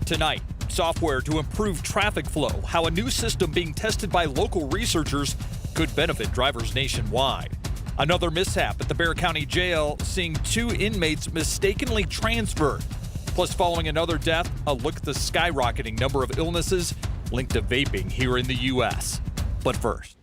Tonight, software to improve traffic flow, how a new system being tested by local researchers could benefit drivers nationwide. Another mishap at the Bexar County Jail, seeing 2 inmates mistakenly transferred. Plus, following another death, a look at the skyrocketing number of illnesses linked to vaping here in the U.S. But first,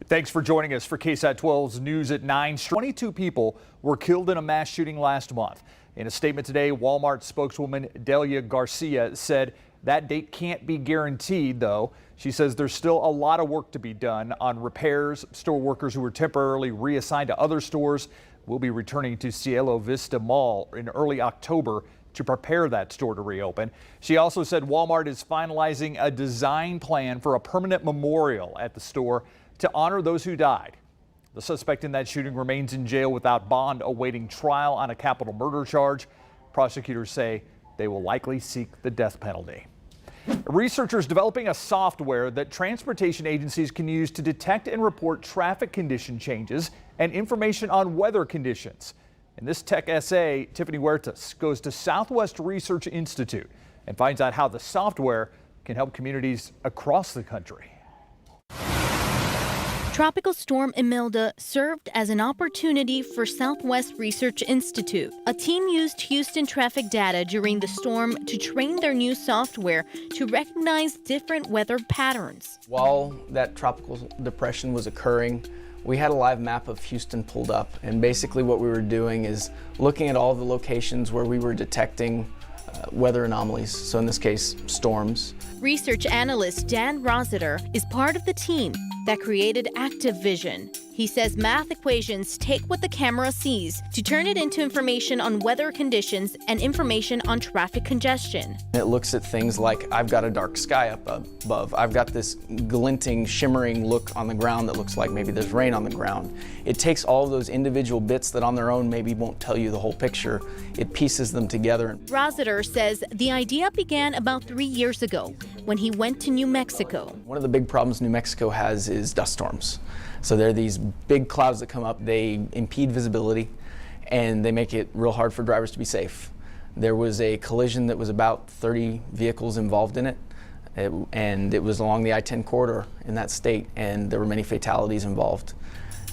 thanks for joining us for KSAT 12's News at 9. 22 people were killed in a mass shooting last month. In a statement today, Walmart spokeswoman Delia Garcia said that date can't be guaranteed, though. She says there's still a lot of work to be done on repairs. Store workers who were temporarily reassigned to other stores will be returning to Cielo Vista Mall in early October to prepare that store to reopen. She also said Walmart is finalizing a design plan for a permanent memorial at the store to honor those who died. The suspect in that shooting remains in jail without bond, awaiting trial on a capital murder charge. Prosecutors say they will likely seek the death penalty. Researchers developing a software that transportation agencies can use to detect and report traffic condition changes and information on weather conditions. In this tech essay, Tiffany Huertas goes to Southwest Research Institute and finds out how the software can help communities across the country. Tropical Storm Imelda served as an opportunity for Southwest Research Institute. A team used Houston traffic data during the storm to train their new software to recognize different weather patterns. While that tropical depression was occurring, we had a live map of Houston pulled up, and basically what we were doing is looking at all the locations where we were detecting weather anomalies, so in this case, storms. Research analyst Dan Rossiter is part of the team that created Active Vision. He says math equations take what the camera sees to turn it into information on weather conditions and information on traffic congestion. It looks at things like, I've got a dark sky up above, I've got this glinting, shimmering look on the ground that looks like maybe there's rain on the ground. It takes all of those individual bits that on their own maybe won't tell you the whole picture. It pieces them together. Rossiter says the idea began about 3 years ago when he went to New Mexico. One of the big problems New Mexico has is dust storms. So there are these big clouds that come up, they impede visibility, and they make it real hard for drivers to be safe. There was a collision that was about 30 vehicles involved in it, and it was along the I-10 corridor in that state, and there were many fatalities involved.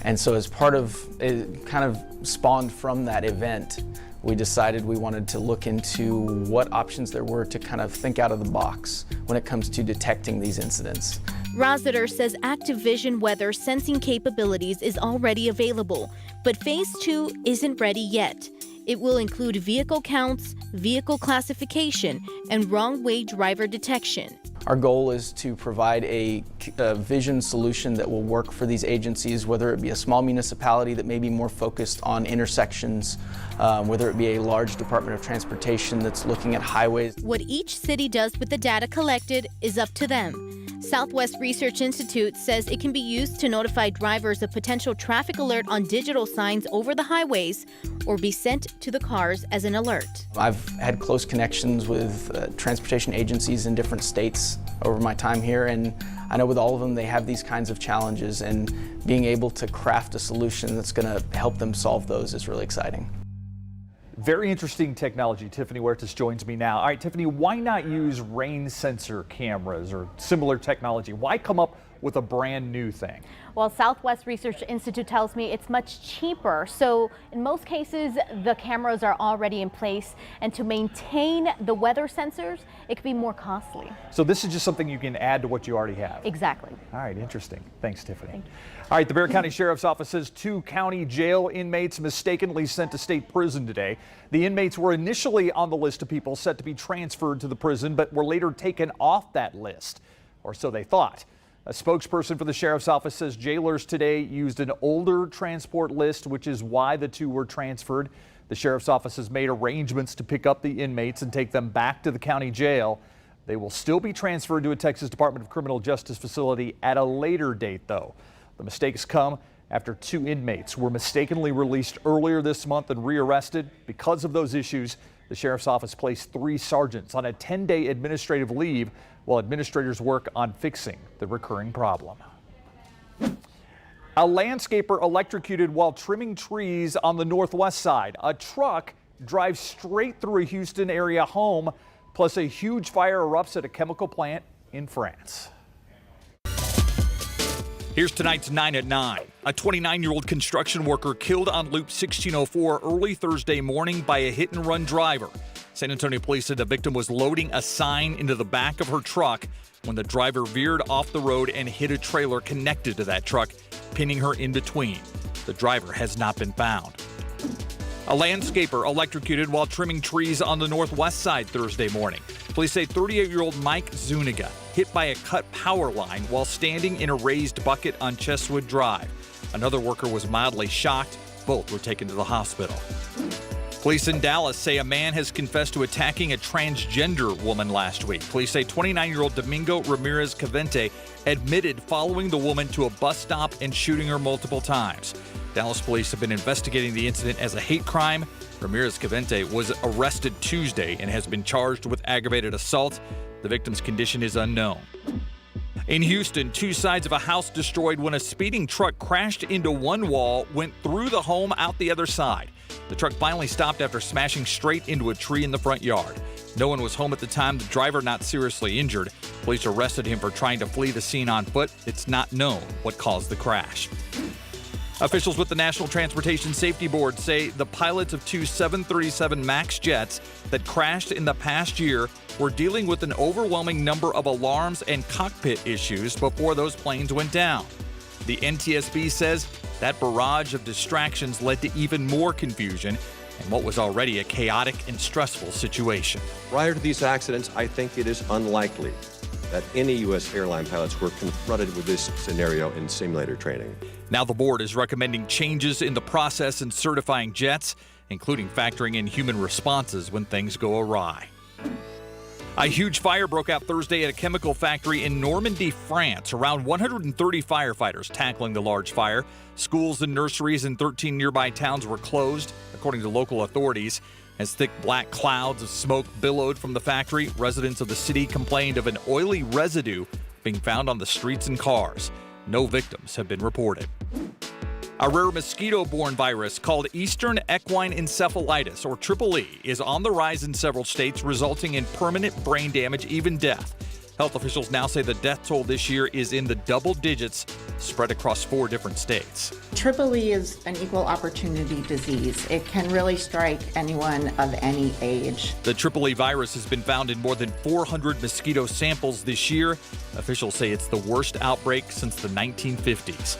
And so as part of, it kind of spawned from that event, we decided we wanted to look into what options there were to kind of think out of the box when it comes to detecting these incidents. Rossiter says Active Vision weather sensing capabilities is already available, but Phase 2 isn't ready yet. It will include vehicle counts, vehicle classification, and wrong-way driver detection. Our goal is to provide a vision solution that will work for these agencies, whether it be a small municipality that may be more focused on intersections, whether it be a large Department of Transportation that's looking at highways. What each city does with the data collected is up to them. Southwest Research Institute says it can be used to notify drivers of potential traffic alert on digital signs over the highways or be sent to the cars as an alert. I've had close connections with transportation agencies in different states over my time here, and I know with all of them they have these kinds of challenges, and being able to craft a solution that's going to help them solve those is really exciting. Very interesting technology. Tiffany Huertas joins me now. All right, Tiffany, why not use rain sensor cameras or similar technology? Why come up with a brand new thing? Well, Southwest Research Institute tells me it's much cheaper. So in most cases, the cameras are already in place, and to maintain the weather sensors, it could be more costly. So this is just something you can add to what you already have? Exactly. All right, interesting. Thanks, Tiffany. Thank you. All right, the Bexar County Sheriff's Office says 2 county jail inmates mistakenly sent to state prison today. The inmates were initially on the list of people set to be transferred to the prison, but were later taken off that list, or so they thought. A spokesperson for the Sheriff's Office says jailers today used an older transport list, which is why the 2 were transferred. The Sheriff's Office has made arrangements to pick up the inmates and take them back to the county jail. They will still be transferred to a Texas Department of Criminal Justice facility at a later date, though. The mistakes come after 2 inmates were mistakenly released earlier this month and rearrested. Because of those issues, the Sheriff's Office placed 3 sergeants on a 10-day administrative leave while administrators work on fixing the recurring problem. A landscaper electrocuted while trimming trees on the northwest side. A truck drives straight through a Houston area home, Plus, a huge fire erupts at a chemical plant in France. Here's tonight's 9 at 9. A 29-year-old construction worker killed on Loop 1604 early Thursday morning by a hit-and-run driver. San Antonio police said the victim was loading a sign into the back of her truck when the driver veered off the road and hit a trailer connected to that truck, pinning her in between. The driver has not been found. A landscaper electrocuted while trimming trees on the northwest side Thursday morning. Police say 38-year-old Mike Zuniga hit by a cut power line while standing in a raised bucket on Chestwood Drive. Another worker was mildly shocked. Both were taken to the hospital. Police in Dallas say a man has confessed to attacking a transgender woman last week. Police say 29-year-old Domingo Ramirez Cavente admitted following the woman to a bus stop and shooting her multiple times. Dallas police have been investigating the incident as a hate crime. Ramirez Cavente was arrested Tuesday and has been charged with aggravated assault. The victim's condition is unknown. In Houston, two sides of a house destroyed when a speeding truck crashed into one wall, went through the home out the other side. The truck finally stopped after smashing straight into a tree in the front yard. No one was home at the time, the driver not seriously injured. Police arrested him for trying to flee the scene on foot. It's not known what caused the crash. Officials with the National Transportation Safety Board say the pilots of two 737 MAX jets that crashed in the past year were dealing with an overwhelming number of alarms and cockpit issues before those planes went down. The NTSB says that barrage of distractions led to even more confusion in what was already a chaotic and stressful situation. Prior to these accidents, I think it is unlikely that any U.S. airline pilots were confronted with this scenario in simulator training. Now the board is recommending changes in the process in certifying jets, including factoring in human responses when things go awry. A huge fire broke out Thursday at a chemical factory in Normandy, France. Around 130 firefighters tackling the large fire. Schools and nurseries in 13 nearby towns were closed, according to local authorities. As thick black clouds of smoke billowed from the factory, residents of the city complained of an oily residue being found on the streets and cars. No victims have been reported. A rare mosquito-borne virus called Eastern Equine Encephalitis, or EEE, is on the rise in several states, resulting in permanent brain damage, even death. Health officials now say the death toll this year is in the double digits, spread across 4 different states. EEE is an equal opportunity disease. It can really strike anyone of any age. The EEE virus has been found in more than 400 mosquito samples this year. Officials say it's the worst outbreak since the 1950s.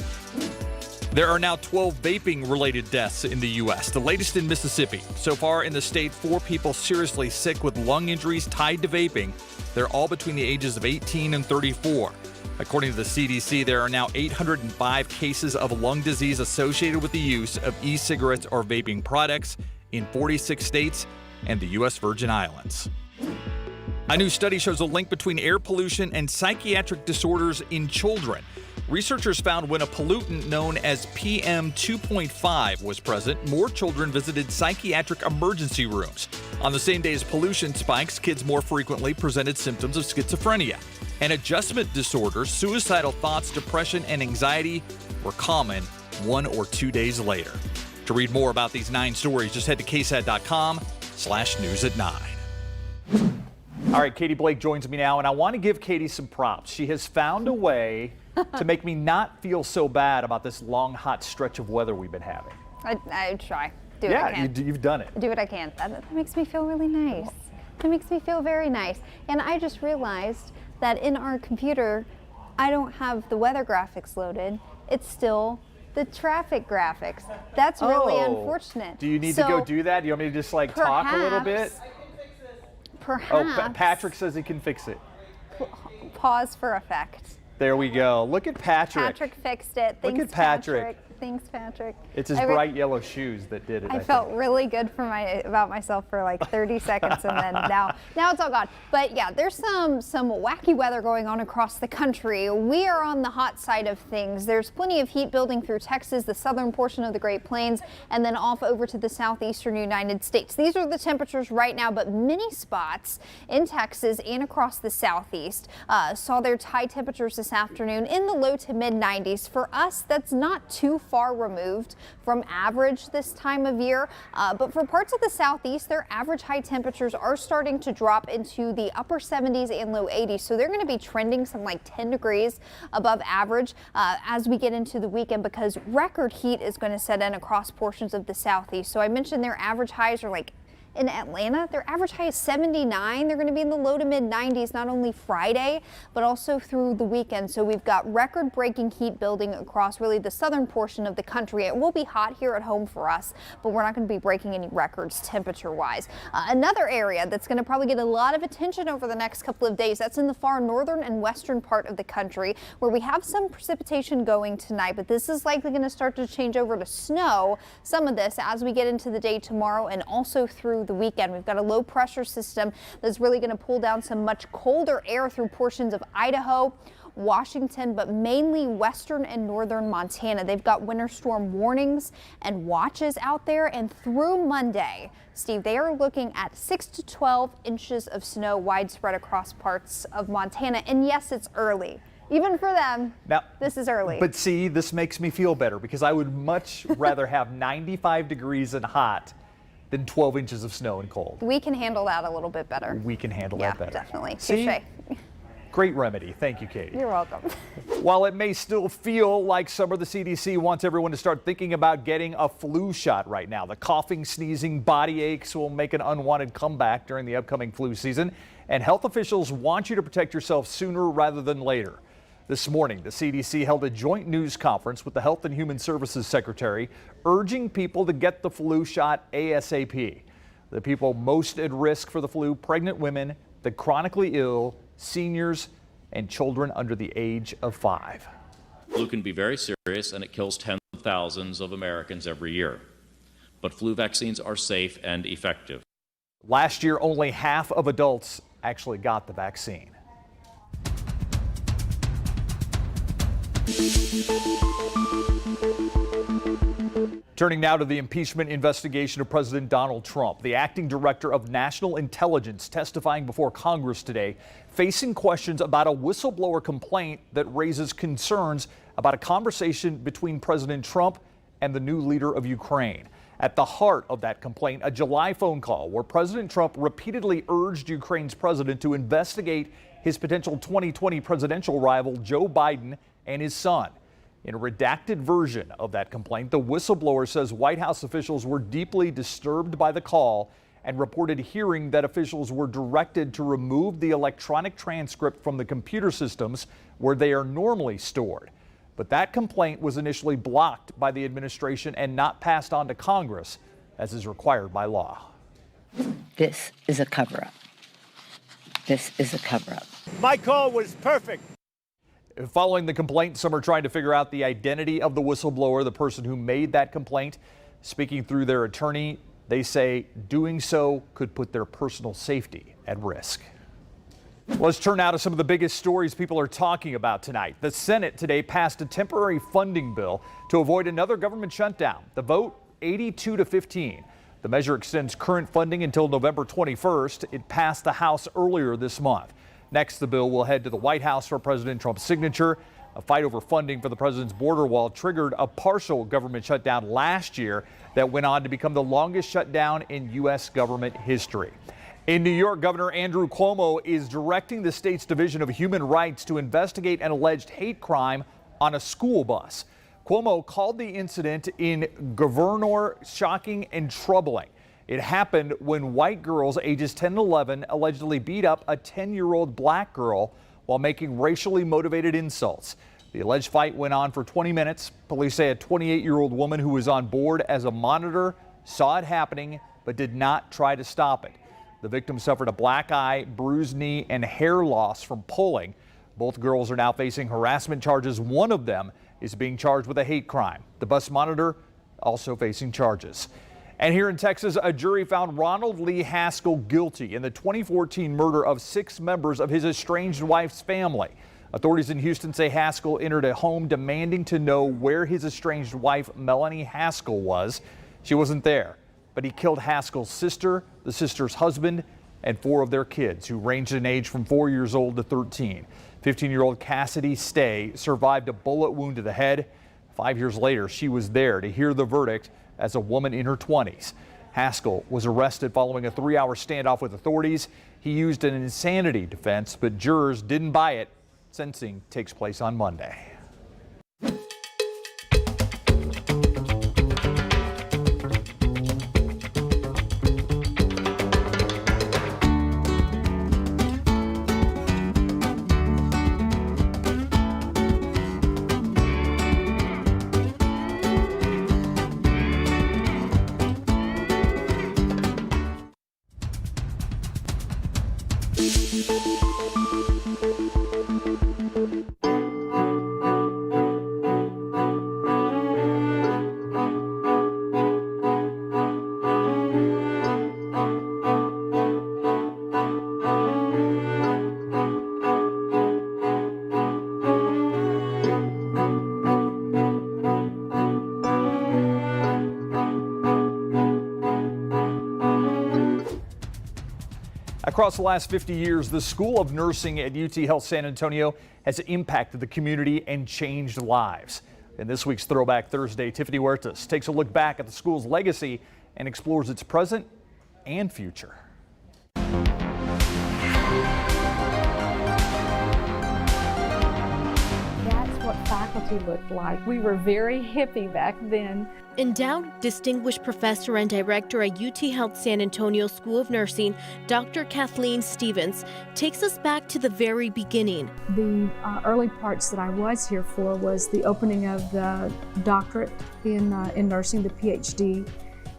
There are now 12 vaping-related deaths in the U.S., the latest in Mississippi. So far in the state, 4 people seriously sick with lung injuries tied to vaping. They're all between the ages of 18 and 34. According to the CDC, there are now 805 cases of lung disease associated with the use of e-cigarettes or vaping products in 46 states and the U.S. Virgin Islands. A new study shows a link between air pollution and psychiatric disorders in children. Researchers found when a pollutant known as PM 2.5 was present, more children visited psychiatric emergency rooms. On the same day as pollution spikes, kids more frequently presented symptoms of schizophrenia. And adjustment disorders, suicidal thoughts, depression, and anxiety were common 1 or 2 days later. To read more about these 9 stories, just head to KSAT.com/news at 9. All right, Katie Blake joins me now, and I want to give Katie some props. She has found a way to make me not feel so bad about this long, hot stretch of weather we've been having. I try. Do what I can. Yeah, you've done it. Do what I can. That makes me feel really nice. That makes me feel very nice. And I just realized that in our computer, I don't have the weather graphics loaded. It's still the traffic graphics. That's really unfortunate. Do you need to go do that? Do you want me to just like talk a little bit? Perhaps. Oh, Patrick says he can fix it. Pause for effect. There we go. Look at Patrick. Patrick fixed it. Look at Patrick. Thanks, Patrick. It's his bright yellow shoes that did it. I felt really good about myself for like 30 seconds, and then now it's all gone. But yeah, there's some wacky weather going on across the country. We are on the hot side of things. There's plenty of heat building through Texas, the southern portion of the Great Plains, and then off over to the southeastern United States. These are the temperatures right now, but many spots in Texas and across the southeast saw their high temperatures this afternoon in the low to mid 90s. For us, that's not too far removed from average this time of year, but for parts of the southeast, their average high temperatures are starting to drop into the upper 70s and low 80s. So they're going to be trending some like 10 degrees above average as we get into the weekend, because record heat is going to set in across portions of the southeast. So I mentioned their average highs are like in Atlanta, their average high is 79. They're going to be in the low to mid 90s, not only Friday, but also through the weekend. So we've got record-breaking heat building across really the southern portion of the country. It will be hot here at home for us, but we're not going to be breaking any records temperature-wise. Another area that's going to probably get a lot of attention over the next couple of days, that's in the far northern and western part of the country, where we have some precipitation going tonight, but this is likely going to start to change over to snow, some of this as we get into the day tomorrow and also through the weekend. We've got a low pressure system that's really going to pull down some much colder air through portions of Idaho, Washington, but mainly western and northern Montana. They've got winter storm warnings and watches out there, and through Monday, Steve, they are looking at 6 to 12 inches of snow widespread across parts of Montana. And yes, it's early. Even for them, now, this is early. But see, this makes me feel better, because I would much rather have 95 degrees and hot than 12 inches of snow and cold. We can handle that a little bit better. We can handle that better. Definitely. See? Touché. Great remedy. Thank you, Katie. You're welcome. While it may still feel like summer, the CDC wants everyone to start thinking about getting a flu shot right now. The coughing, sneezing, body aches will make an unwanted comeback during the upcoming flu season, and health officials want you to protect yourself sooner rather than later. This morning, the CDC held a joint news conference with the Health and Human Services Secretary, urging people to get the flu shot ASAP. The people most at risk for the flu: pregnant women, the chronically ill, seniors, and children under the age of 5. Flu can be very serious, and it kills tens of thousands of Americans every year. But flu vaccines are safe and effective. Last year, only half of adults actually got the vaccine. Turning now to the impeachment investigation of President Donald Trump. The acting director of national intelligence testifying before Congress today, facing questions about a whistleblower complaint that raises concerns about a conversation between President Trump and the new leader of Ukraine. At the heart of that complaint, a July phone call where President Trump repeatedly urged Ukraine's president to investigate his potential 2020 presidential rival Joe Biden and his son. In a redacted version of that complaint, the whistleblower says White House officials were deeply disturbed by the call and reported hearing that officials were directed to remove the electronic transcript from the computer systems where they are normally stored. But that complaint was initially blocked by the administration and not passed on to Congress, as is required by law. This is a cover-up. This is a cover-up. My call was perfect. Following the complaint, some are trying to figure out the identity of the whistleblower, the person who made that complaint. Speaking through their attorney, they say doing so could put their personal safety at risk. Let's turn now to some of the biggest stories people are talking about tonight. The Senate today passed a temporary funding bill to avoid another government shutdown. The vote, 82-15. The measure extends current funding until November 21st. It passed the House earlier this month. Next, the bill will head to the White House for President Trump's signature. A fight over funding for the president's border wall triggered a partial government shutdown last year that went on to become the longest shutdown in U.S. government history. In New York, Governor Andrew Cuomo is directing the state's Division of Human Rights to investigate an alleged hate crime on a school bus. Cuomo called the incident in Governor shocking and troubling. It happened when white girls ages 10 and 11 allegedly beat up a 10-year-old black girl while making racially motivated insults. The alleged fight went on for 20 minutes. Police say a 28-year-old woman who was on board as a monitor saw it happening but did not try to stop it. The victim suffered a black eye, bruised knee, and hair loss from pulling. Both girls are now facing harassment charges. One of them is being charged with a hate crime. The bus monitor also facing charges. And here in Texas, a jury found Ronald Lee Haskell guilty in the 2014 murder of 6 members of his estranged wife's family. Authorities in Houston say Haskell entered a home demanding to know where his estranged wife, Melanie Haskell, was. She wasn't there, but he killed Haskell's sister, the sister's husband, and 4 of their kids, who ranged in age from 4 years old to 13. 15-year-old Cassidy Stay survived a bullet wound to the head. 5 years later, she was there to hear the verdict as a woman in her 20s. Haskell was arrested following a 3-hour standoff with authorities. He used an insanity defense, but jurors didn't buy it. Sentencing takes place on Monday. Across the last 50 years, the School of Nursing at UT Health San Antonio has impacted the community and changed lives. In this week's Throwback Thursday, Tiffany Huertas takes a look back at the school's legacy and explores its present and future. That's what faculty looked like. We were very hippie back then. Endowed Distinguished Professor and Director at UT Health San Antonio School of Nursing, Dr. Kathleen Stevens, takes us back to the very beginning. The early parts that I was here for was the opening of the doctorate in nursing, the PhD,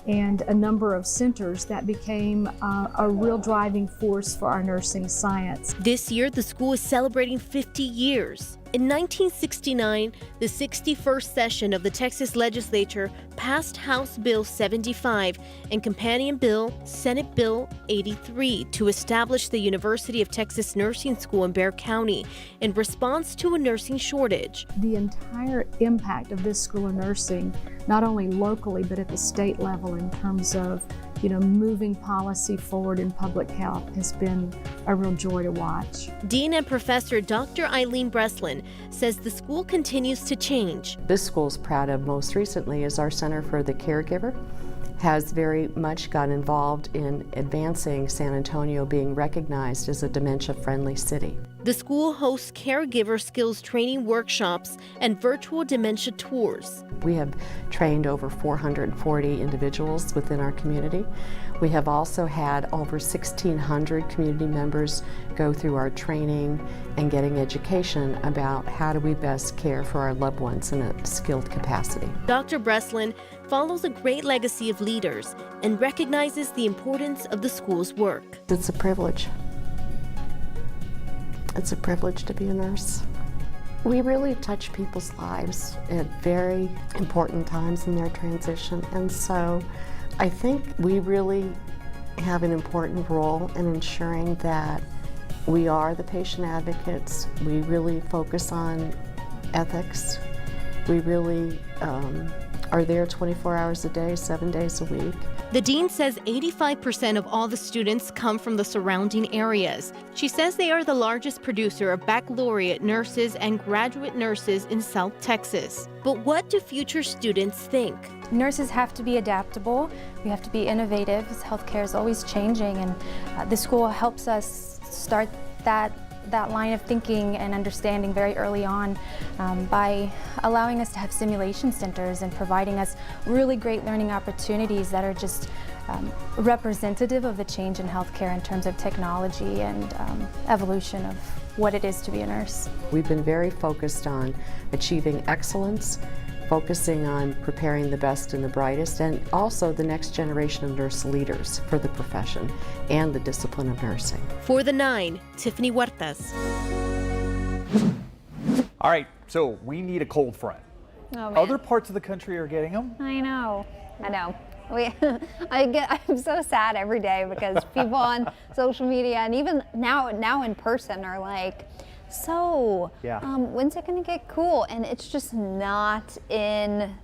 and a number of centers that became a real driving force for our nursing science. This year, the school is celebrating 50 years. In 1969, the 61st session of the Texas Legislature passed House Bill 75 and Companion Bill, Senate Bill 83, to establish the University of Texas Nursing School in Bexar County in response to a nursing shortage. The entire impact of this School of Nursing, not only locally but at the state level in terms of moving policy forward in public health, has been a real joy to watch. Dean and Professor Dr. Eileen Breslin says the school continues to change. This school's proud of most recently is our Center for the Caregiver. Has very much got involved in advancing San Antonio being recognized as a dementia-friendly city. The school hosts caregiver skills training workshops and virtual dementia tours. We have trained over 440 individuals within our community. We have also had over 1,600 community members go through our training and getting education about how do we best care for our loved ones in a skilled capacity. Dr. Breslin follows a great legacy of leaders and recognizes the importance of the school's work. It's a privilege. It's a privilege to be a nurse. We really touch people's lives at very important times in their transition, and so I think we really have an important role in ensuring that we are the patient advocates. We really focus on ethics. We really are there 24 hours a day, 7 days a week. The dean says 85% of all the students come from the surrounding areas. She says they are the largest producer of baccalaureate nurses and graduate nurses in South Texas. But what do future students think? Nurses have to be adaptable. We have to be innovative, because healthcare is always changing, and the school helps us start that line of thinking and understanding very early on by allowing us to have simulation centers and providing us really great learning opportunities that are just representative of the change in healthcare in terms of technology and evolution of what it is to be a nurse. We've been very focused on achieving excellence, focusing on preparing the best and the brightest, and also the next generation of nurse leaders for the profession and the discipline of nursing. For the 9, Tiffany Huertas. All right, so we need a cold front. Oh, man. Other parts of the country are getting them. I know. I'm so sad every day because people on social media and even now in person are like, so when's it gonna get cool? And it's just not in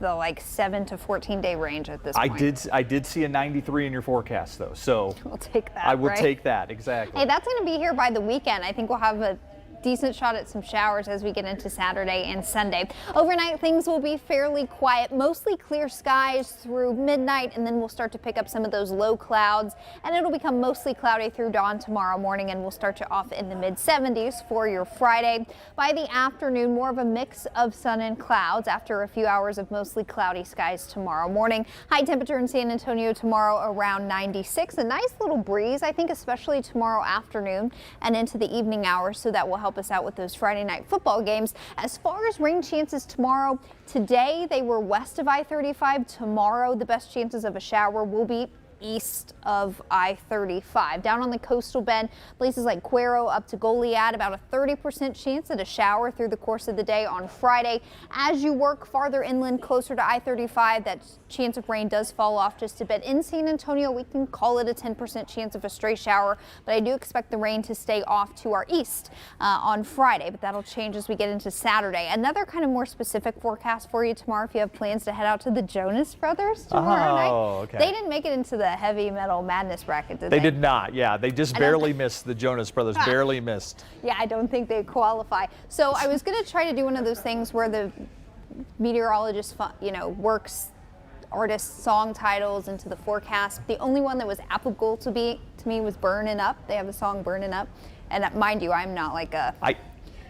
the 7 to 14 day range at this point. I did see a 93 in your forecast though, so we'll take that. I will right? take that, exactly. Hey, that's gonna be here by the weekend. I think we'll have a decent shot at some showers as we get into Saturday and Sunday. Overnight, things will be fairly quiet, mostly clear skies through midnight, and then we'll start to pick up some of those low clouds, and it'll become mostly cloudy through dawn tomorrow morning, and we'll start you off in the mid-70s for your Friday. By the afternoon, more of a mix of sun and clouds after a few hours of mostly cloudy skies tomorrow morning. High temperature in San Antonio tomorrow around 96. A nice little breeze, I think, especially tomorrow afternoon and into the evening hours, so that will help us out with those Friday night football games. As far as rain chances tomorrow, today they were west of I-35. Tomorrow the best chances of a shower will be east of I-35. Down on the coastal bend, places like Cuero up to Goliad, about a 30% chance at a shower through the course of the day on Friday. As you work farther inland closer to I-35, that chance of rain does fall off just a bit. In San Antonio, we can call it a 10% chance of a stray shower, but I do expect the rain to stay off to our east on Friday, but that'll change as we get into Saturday. Another kind of more specific forecast for you tomorrow if you have plans to head out to the Jonas Brothers tomorrow night. Okay. They didn't make it into the heavy metal madness bracket, did they? They did not. Yeah, they just barely missed the Jonas Brothers. Barely missed. Yeah, I don't think they qualify. So I was going to try to do one of those things where the meteorologist, works artist song titles into the forecast. The only one that was applicable to me was Burnin' Up. They have the song Burnin' Up. And mind you, I'm not like a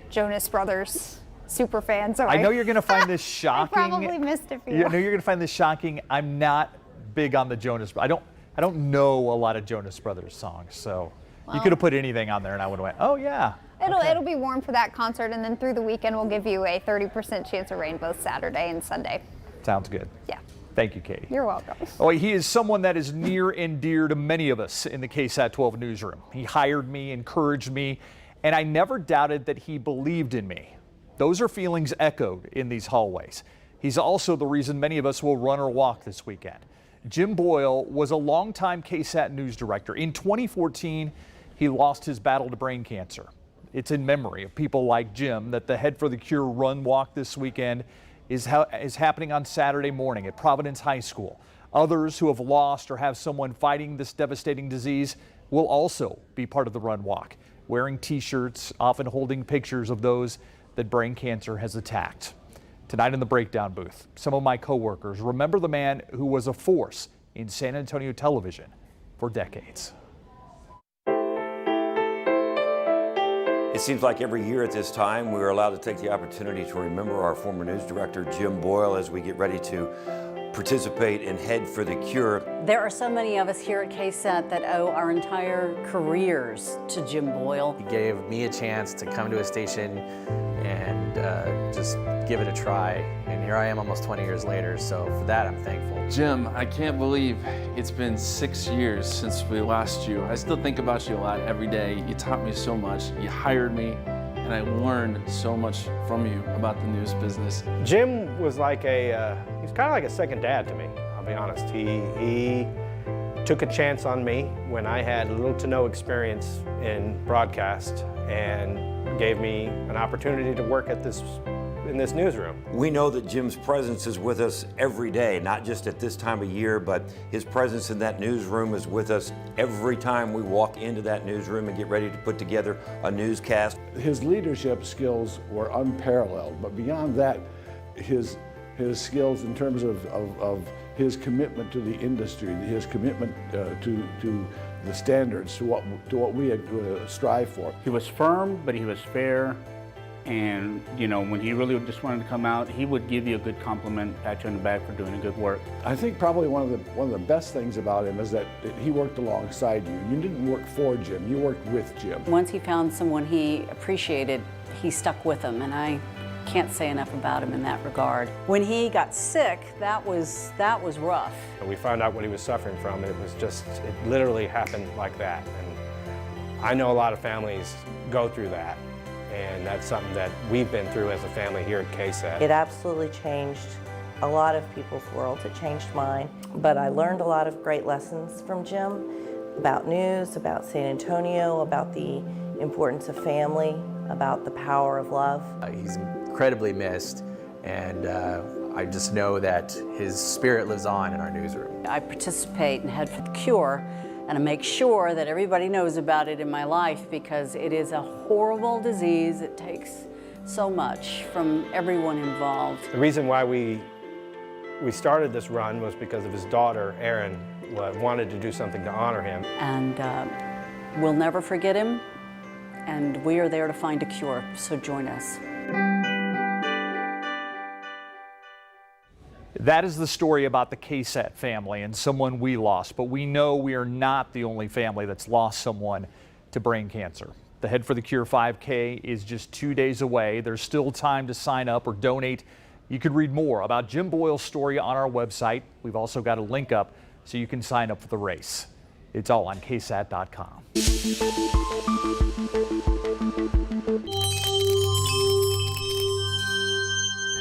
Jonas Brothers super fan, so I know you're going to find this shocking. I probably missed it for you. I know you're going to find this shocking. I'm not big on the Jonas. I don't know a lot of Jonas Brothers songs, so you could have put anything on there and I would have went, oh yeah. It'll be warm for that concert, and then through the weekend we'll give you a 30% chance of rain both Saturday and Sunday. Sounds good. Yeah. Thank you, Katie. You're welcome. Oh, he is someone that is near and dear to many of us in the KSAT 12 newsroom. He hired me, encouraged me, and I never doubted that he believed in me. Those are feelings echoed in these hallways. He's also the reason many of us will run or walk this weekend. Jim Boyle was a longtime KSAT news director. In 2014, he lost his battle to brain cancer. It's in memory of people like Jim that the Head for the Cure run walk this weekend is happening on Saturday morning at Providence High School. Others who have lost or have someone fighting this devastating disease will also be part of the run walk, wearing T-shirts, often holding pictures of those that brain cancer has attacked. Tonight in the breakdown booth, some of my coworkers remember the man who was a force in San Antonio television for decades. It seems like every year at this time, we're allowed to take the opportunity to remember our former news director, Jim Boyle, as we get ready to participate in Head for the Cure. There are so many of us here at KSAT that owe our entire careers to Jim Boyle. He gave me a chance to come to a station and just give it a try. And here I am almost 20 years later, so for that I'm thankful. Jim, I can't believe it's been 6 years since we lost you. I still think about you a lot every day. You taught me so much. You hired me, and I learned so much from you about the news business. Jim was like he's kind of like a second dad to me, I'll be honest. He took a chance on me when I had little to no experience in broadcast and gave me an opportunity to work in this newsroom. We know that Jim's presence is with us every day, not just at this time of year, but his presence in that newsroom is with us every time we walk into that newsroom and get ready to put together a newscast. His leadership skills were unparalleled, but beyond that, his skills in terms of his commitment to the industry, his commitment to the standards, to what we strive for. He was firm, but he was fair. And, when he really just wanted to come out, he would give you a good compliment, pat you on the back for doing a good work. I think probably one of the best things about him is that he worked alongside you. You didn't work for Jim, you worked with Jim. Once he found someone he appreciated, he stuck with them, and I can't say enough about him in that regard. When he got sick, that was rough. We found out what he was suffering from. It literally happened like that. And I know a lot of families go through that. And that's something that we've been through as a family here at KSAT. It absolutely changed a lot of people's worlds. It changed mine. But I learned a lot of great lessons from Jim about news, about San Antonio, about the importance of family, about the power of love. He's incredibly missed, and I just know that his spirit lives on in our newsroom. I participate in Head for the Cure and I make sure that everybody knows about it in my life because it is a horrible disease. It takes so much from everyone involved. The reason why we started this run was because of his daughter, Erin, wanted to do something to honor him. And we'll never forget him, and we are there to find a cure, so join us. That is the story about the KSAT family and someone we lost, but we know we are not the only family that's lost someone to brain cancer. The Head for the Cure 5K is just 2 days away. There's still time to sign up or donate. You can read more about Jim Boyle's story on our website. We've also got a link up so you can sign up for the race. It's all on KSAT.com.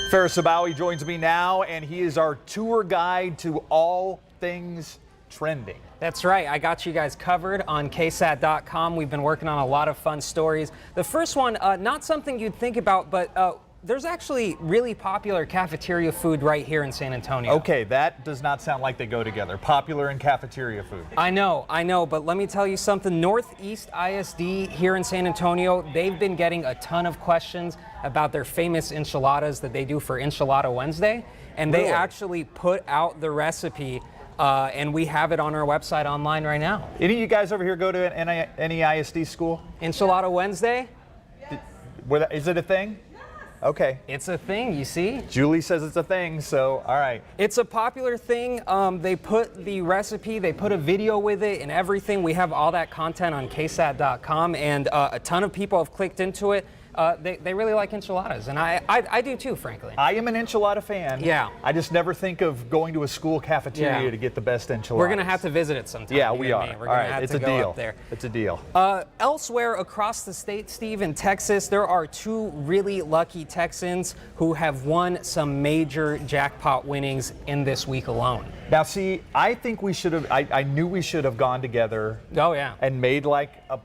Ferris Sabawi joins me now, and he is our tour guide to all things trending. That's right. I got you guys covered on KSAT.com. We've been working on a lot of fun stories. The first one, not something you'd think about, but there's actually really popular cafeteria food right here in San Antonio. Okay, that does not sound like they go together. Popular and cafeteria food. I know, but let me tell you something. Northeast ISD here in San Antonio, they've been getting a ton of questions about their famous enchiladas that they do for Enchilada Wednesday. And they actually put out the recipe, and we have it on our website online right now. Any of you guys over here go to any ISD school? Enchilada Wednesday? Is it a thing? Okay. It's a thing, you see? Julie says it's a thing, so all right. It's a popular thing. They put the recipe, they put a video with it and everything. We have all that content on KSAT.com, and a ton of people have clicked into it. They really like enchiladas, and I do too, frankly. I am an enchilada fan. Yeah. I just never think of going to a school cafeteria to get the best enchiladas. We're going to have to visit it sometime. Yeah, we are. We're going to have to go up there. It's a deal. Elsewhere across the state, Steve, in Texas, there are two really lucky Texans who have won some major jackpot winnings in this week alone. Now, see, I think we should have, I knew we should have gone together. Oh, yeah. And made like a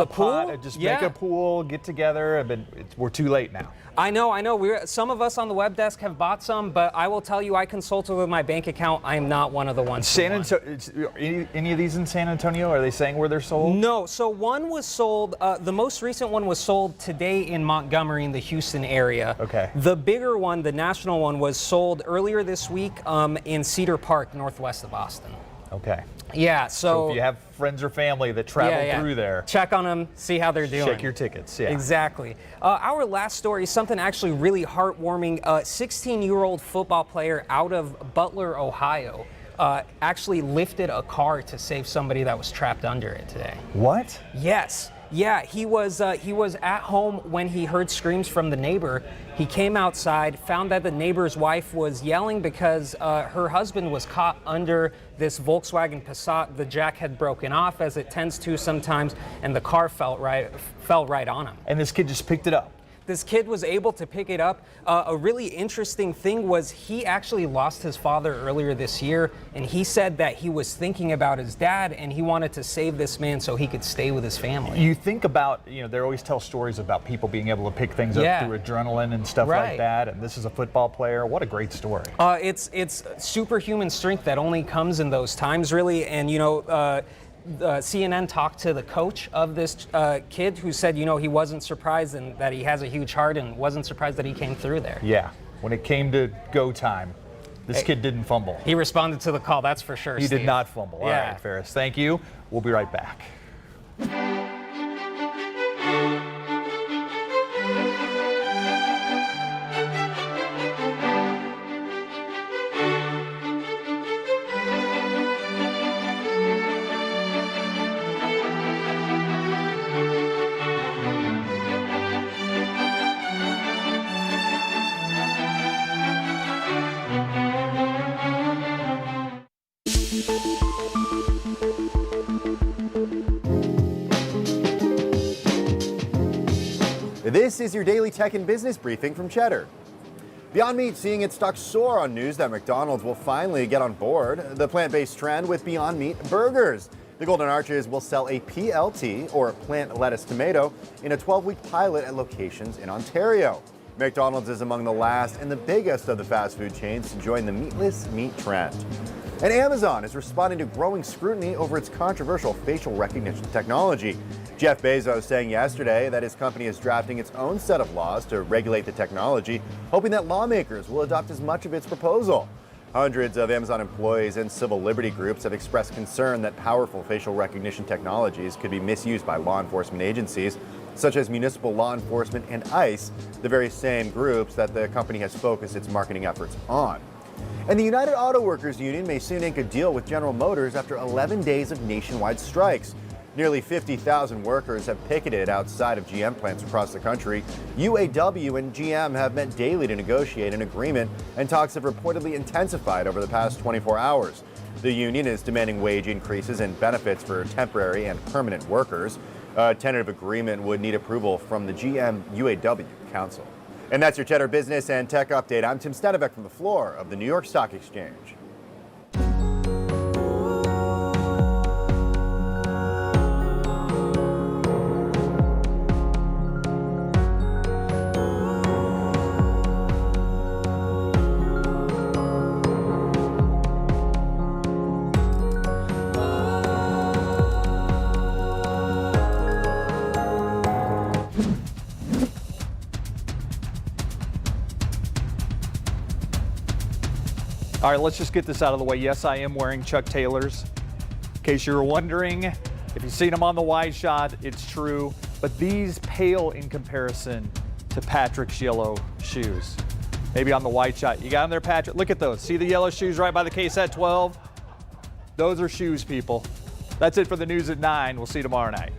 pool? Make a pool, get together, but we're too late now. I know. Some of us on the web desk have bought some, but I will tell you, I consulted with my bank account. I am not one of the ones. Any of these in San Antonio? Are they saying where they're sold? No. So one was sold. The most recent one was sold today in Montgomery in the Houston area. Okay. The bigger one, the national one, was sold earlier this week in Cedar Park, northwest of Austin. Okay. Yeah, so if you have friends or family that travel through there, check on them, see how they're doing. Check your tickets, yeah. Exactly. Our last story is something actually really heartwarming. A 16-year-old football player out of Butler, Ohio, actually lifted a car to save somebody that was trapped under it today. What? Yes. Yeah, he was at home when he heard screams from the neighbor. He came outside, found that the neighbor's wife was yelling because her husband was caught under this Volkswagen Passat. The jack had broken off, as it tends to sometimes, and the car fell right on him. And this kid just picked it up. This kid was able to pick it up. A really interesting thing was he actually lost his father earlier this year, and he said that he was thinking about his dad and he wanted to save this man so he could stay with his family. You think about, they always tell stories about people being able to pick things up through adrenaline and stuff like that, and this is a football player. What a great story. It's superhuman strength that only comes in those times, really, and CNN talked to the coach of this kid who said, he wasn't surprised and that he has a huge heart and wasn't surprised that he came through there. Yeah, when it came to go time, this kid didn't fumble. He responded to the call, that's for sure, He Steve. did not fumble. All right, Ferris, thank you. We'll be right back. This is your daily tech and business briefing from Cheddar. Beyond Meat seeing its stock soar on news that McDonald's will finally get on board the plant-based trend with Beyond Meat burgers. The Golden Arches will sell a PLT, or plant lettuce tomato, in a 12-week pilot at locations in Ontario. McDonald's is among the last and the biggest of the fast food chains to join the meatless meat trend. And Amazon is responding to growing scrutiny over its controversial facial recognition technology. Jeff Bezos saying yesterday that his company is drafting its own set of laws to regulate the technology, hoping that lawmakers will adopt as much of its proposal. Hundreds of Amazon employees and civil liberty groups have expressed concern that powerful facial recognition technologies could be misused by law enforcement agencies, such as municipal law enforcement and ICE, the very same groups that the company has focused its marketing efforts on. And the United Auto Workers Union may soon ink a deal with General Motors after 11 days of nationwide strikes. Nearly 50,000 workers have picketed outside of GM plants across the country. UAW and GM have met daily to negotiate an agreement, and talks have reportedly intensified over the past 24 hours. The union is demanding wage increases and benefits for temporary and permanent workers. A tentative agreement would need approval from the GM UAW Council. And that's your Cheddar Business and Tech Update. I'm Tim Stadevec from the floor of the New York Stock Exchange. All right, let's just get this out of the way. Yes, I am wearing Chuck Taylors. In case you were wondering, if you've seen them on the wide shot, it's true. But these pale in comparison to Patrick's yellow shoes. Maybe on the wide shot. You got them there, Patrick? Look at those. See the yellow shoes right by the KSAT 12? Those are shoes, people. That's it for the news at 9. We'll see you tomorrow night.